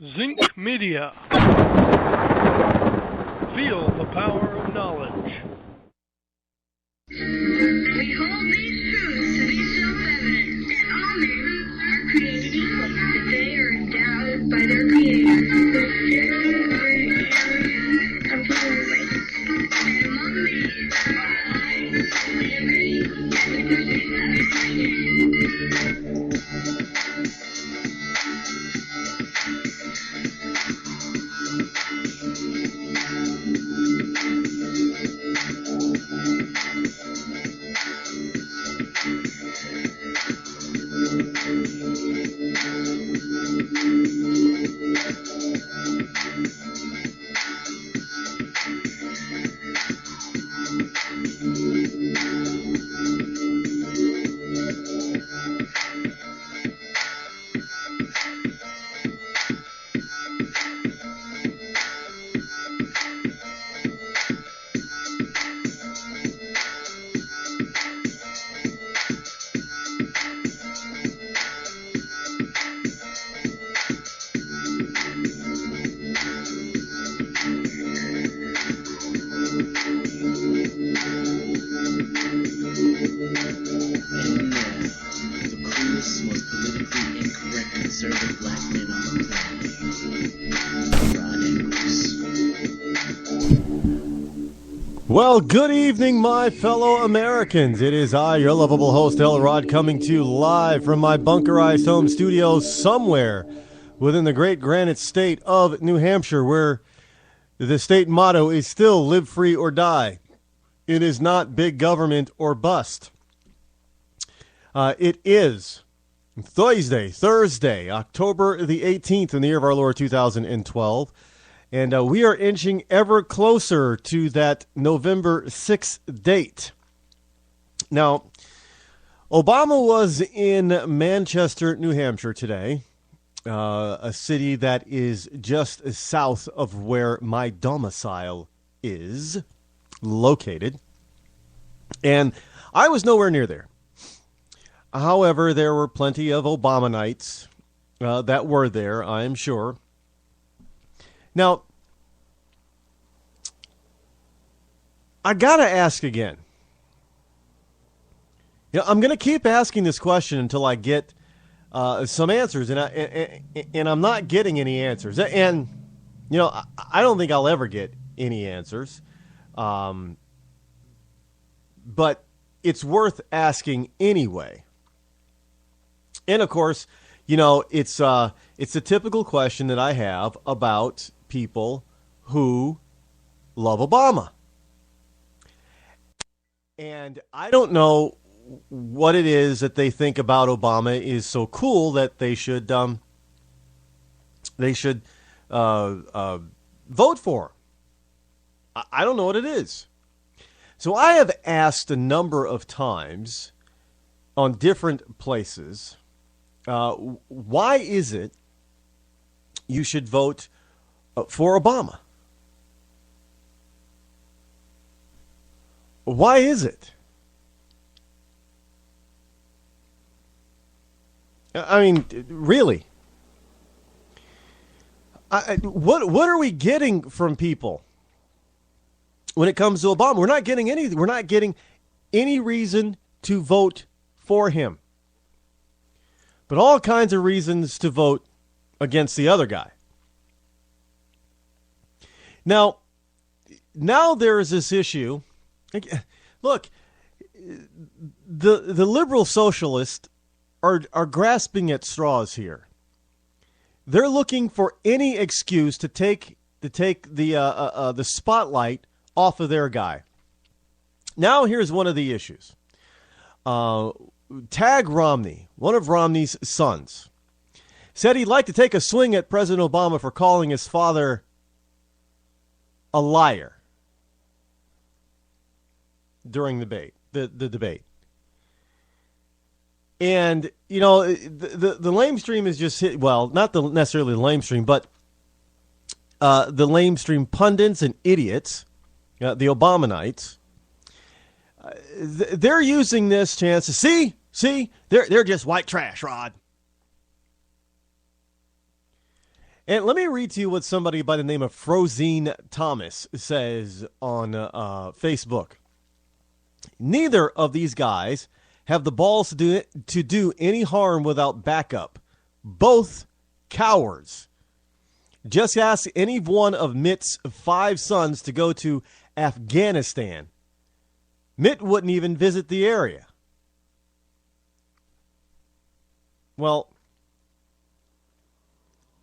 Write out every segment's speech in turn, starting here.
Zinc Media. Feel the power of knowledge. We hold these truths to be self-evident, that all men are created equal, that they are endowed by their Creator with completely, and among these are life, liberty, and the pursuit of happiness. Well, good evening, my fellow Americans. It is I, your lovable host, Rod, coming to you live from my bunkerized home studio somewhere within the great granite state of New Hampshire, where the state motto is still live free or die. It is not big government or bust. It is Thursday, October the 18th in the year of our Lord 2012. And we are inching ever closer to that November 6th date. Now, Obama was in Manchester, New Hampshire today, a city that is just south of where my domicile is located. And I was nowhere near there. However, there were plenty of Obamanites that were there, I am sure. Now, I got to ask again. I'm going to keep asking this question until I get some answers, and I'm not getting any answers. And, I don't think I'll ever get any answers. But it's worth asking anyway. And, of course, it's a typical question that I have about people who love Obama. And I don't know what it is that they think about Obama is so cool that they should vote for. I don't know what it is. So I have asked a number of times on different places, why is it you should vote for Obama? Why is it? I mean, really? What are we getting from people when it comes to Obama? We're not getting anything. We're not getting any reason to vote for him, but all kinds of reasons to vote against the other guy. Now there is this issue. Look, the liberal socialists are grasping at straws here. They're looking for any excuse to take the spotlight off of their guy. Now here's one of the issues. Tag Romney, one of Romney's sons, said he'd like to take a swing at President Obama for calling his father a liar during the debate. And, the lamestream is just hit, well, not necessarily the lamestream, but the lamestream pundits and idiots, the Obamanites, they're using this chance to see, they're just white trash, Rod. And let me read to you what somebody by the name of Frozine Thomas says on Facebook. Neither of these guys have the balls to do any harm without backup. Both cowards. Just ask any one of Mitt's 5 sons to go to Afghanistan. Mitt wouldn't even visit the area. Well,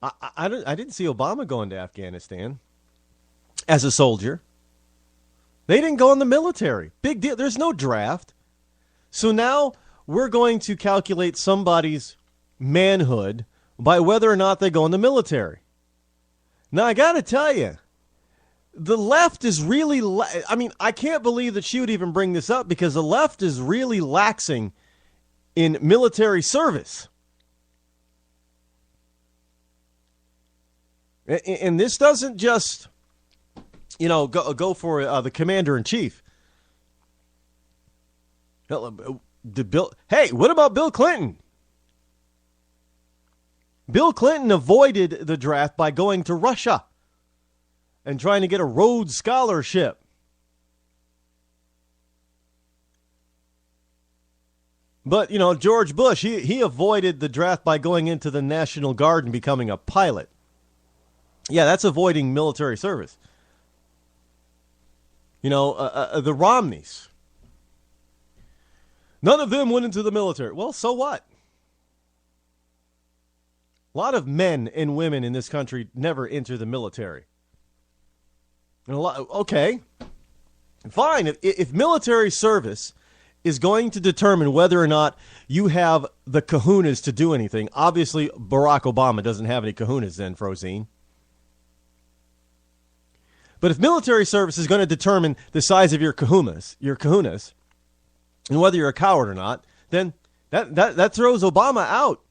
I didn't see Obama going to Afghanistan as a soldier. They didn't go in the military. Big deal. There's no draft. So now we're going to calculate somebody's manhood by whether or not they go in the military. Now, I got to tell you, the left is really, I can't believe that she would even bring this up because the left is really laxing in military service. And this doesn't just, go for the commander-in-chief. Hey, what about Bill Clinton? Bill Clinton avoided the draft by going to Russia and trying to get a Rhodes Scholarship. But, George Bush, he avoided the draft by going into the National Guard and becoming a pilot. Yeah, that's avoiding military service. The Romneys. None of them went into the military. Well, so what? A lot of men and women in this country never enter the military. And okay, fine. If military service is going to determine whether or not you have the kahunas to do anything, obviously Barack Obama doesn't have any kahunas then, Frozine. But if military service is going to determine the size of your kahunas, and whether you're a coward or not, then that throws Obama out.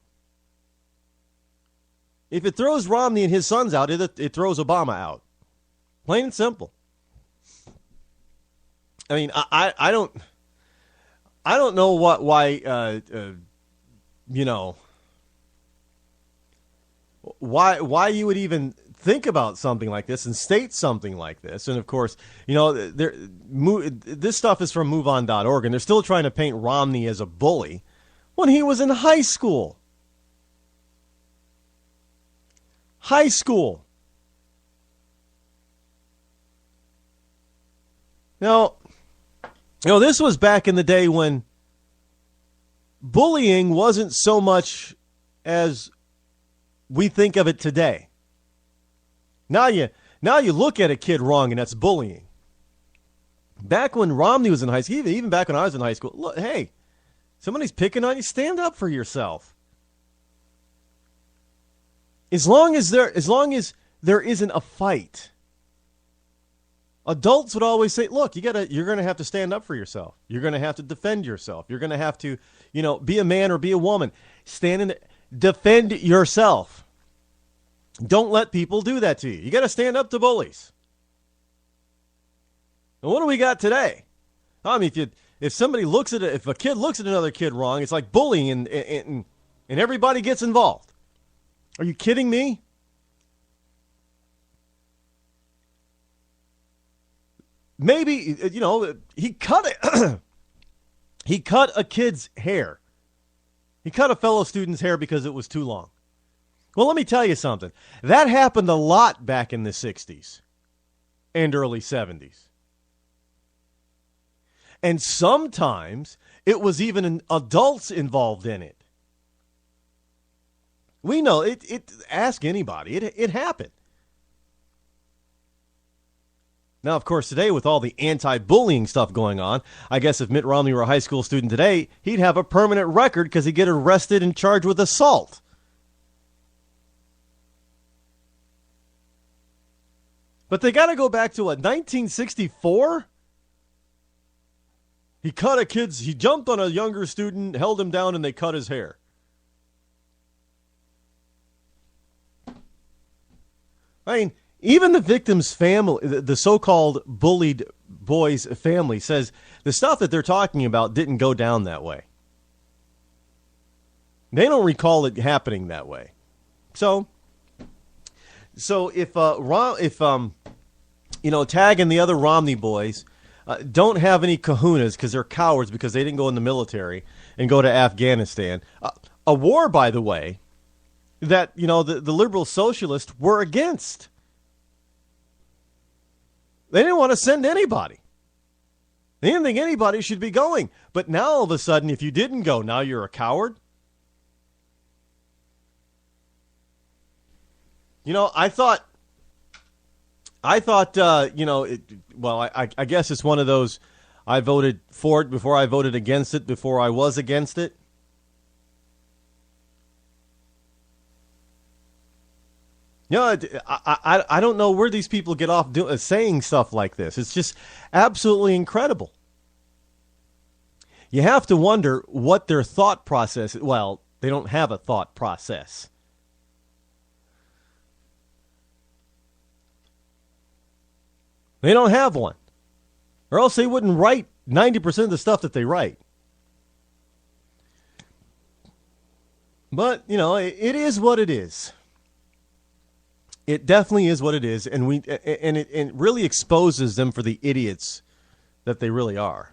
If it throws Romney and his sons out, it throws Obama out. Plain and simple. I mean, I don't know why you would even think about something like this and state something like this. And of course, this stuff is from MoveOn.org, and they're still trying to paint Romney as a bully when he was in high school. High school. Now, this was back in the day when bullying wasn't so much as we think of it today. Now you look at a kid wrong, and that's bullying. Back when Romney was in high school, even back when I was in high school, look, hey, somebody's picking on you, stand up for yourself. As long as there isn't a fight. Adults would always say, look, you're going to have to stand up for yourself. You're going to have to defend yourself. You're going to have to, be a man or be a woman. Defend yourself. Don't let people do that to you. You got to stand up to bullies. And what do we got today? I mean, if a kid looks at another kid wrong, it's like bullying and everybody gets involved. Are you kidding me? Maybe, he cut it. He cut a kid's hair. He cut a fellow student's hair because it was too long. Well, let me tell you something. That happened a lot back in the 60s and early 70s. And sometimes it was even adults involved in it. We know it. Ask anybody. It happened. Now, of course, today with all the anti-bullying stuff going on, I guess if Mitt Romney were a high school student today, he'd have a permanent record because he'd get arrested and charged with assault. But they got to go back to 1964? He jumped on a younger student, held him down, and they cut his hair. I mean, even the victim's family, the so-called bullied boy's family, says the stuff that they're talking about didn't go down that way. They don't recall it happening that way. So, So if Tag and the other Romney boys don't have any kahunas because they're cowards because they didn't go in the military and go to Afghanistan, a war, by the way, that the liberal socialists were against. They didn't want to send anybody. They didn't think anybody should be going. But now all of a sudden, if you didn't go, now you're a coward. I thought, I guess it's one of those, I voted for it before I voted against it, before I was against it. I don't know where these people get off saying stuff like this. It's just absolutely incredible. You have to wonder what their thought process is. Well, they don't have a thought process. They don't have one. Or else they wouldn't write 90% of the stuff that they write. But, it is what it is. It definitely is what it is, and it really exposes them for the idiots that they really are.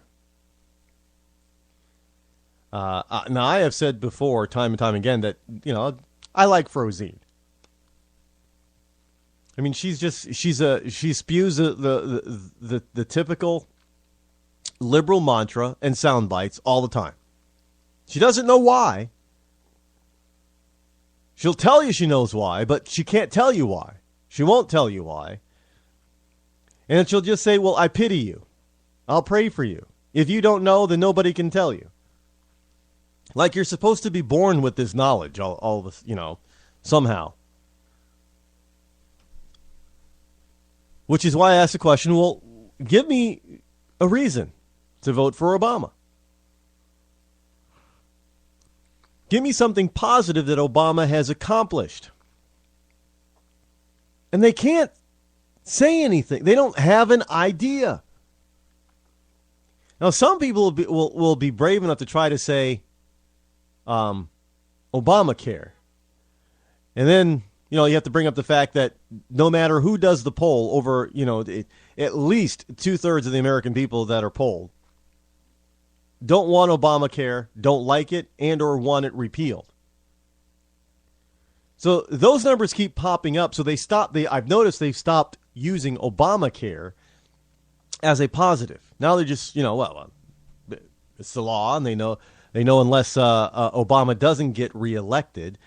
Now, I have said before, time and time again, that I like Frozine. I mean, she spews the typical liberal mantra and sound bites all the time. She doesn't know why. She'll tell you she knows why, but she can't tell you why. She won't tell you why. And she'll just say, well, I pity you. I'll pray for you. If you don't know, then nobody can tell you. Like you're supposed to be born with this knowledge, all of us, somehow. Which is why I asked the question, well, give me a reason to vote for Obama. Give me something positive that Obama has accomplished. And they can't say anything. They don't have an idea. Now, some people will be brave enough to try to say Obamacare. And then, you have to bring up the fact that no matter who does the poll, over, at least 2/3 of the American people that are polled don't want Obamacare, don't like it, and or want it repealed. So those numbers keep popping up. So I've noticed they've stopped using Obamacare as a positive. Now they're just, it's the law, and they know unless Obama doesn't get reelected,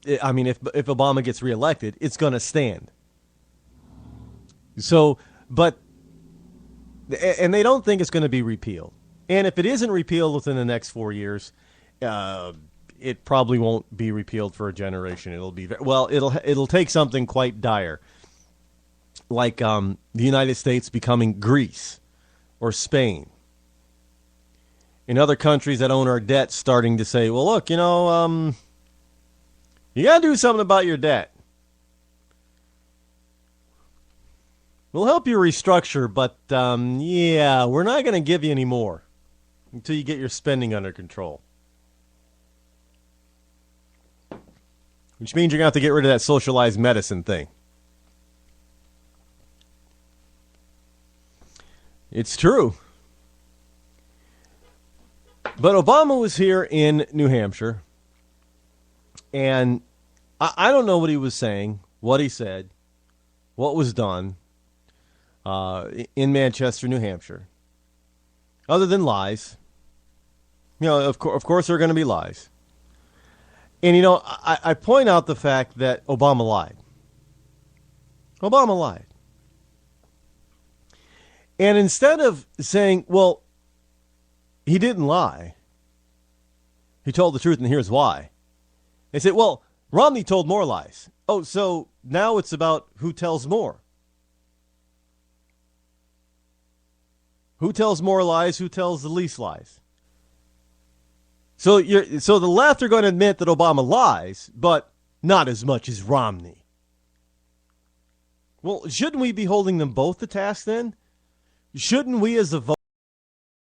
if Obama gets reelected, it's going to stand. So, and they don't think it's going to be repealed. And if it isn't repealed within the next 4 years, it probably won't be repealed for a generation. It'll take something quite dire, like the United States becoming Greece or Spain. In other countries that own our debt starting to say, well, look, you got to do something about your debt. We'll help you restructure, but we're not going to give you any more until you get your spending under control. Which means you're going to have to get rid of that socialized medicine thing. It's true. But Obama was here in New Hampshire, and I don't know what he was saying, what he said, what was done in Manchester, New Hampshire, other than lies. Of course there are going to be lies. And, I point out the fact that Obama lied. Obama lied. And instead of saying, well, he didn't lie, he told the truth and here's why, they said, well, Romney told more lies. Oh, so now it's about who tells more. Who tells more lies? Who tells the least lies? So the left are going to admit that Obama lies, but not as much as Romney. Well, shouldn't we be holding them both to task then? Shouldn't we as a vote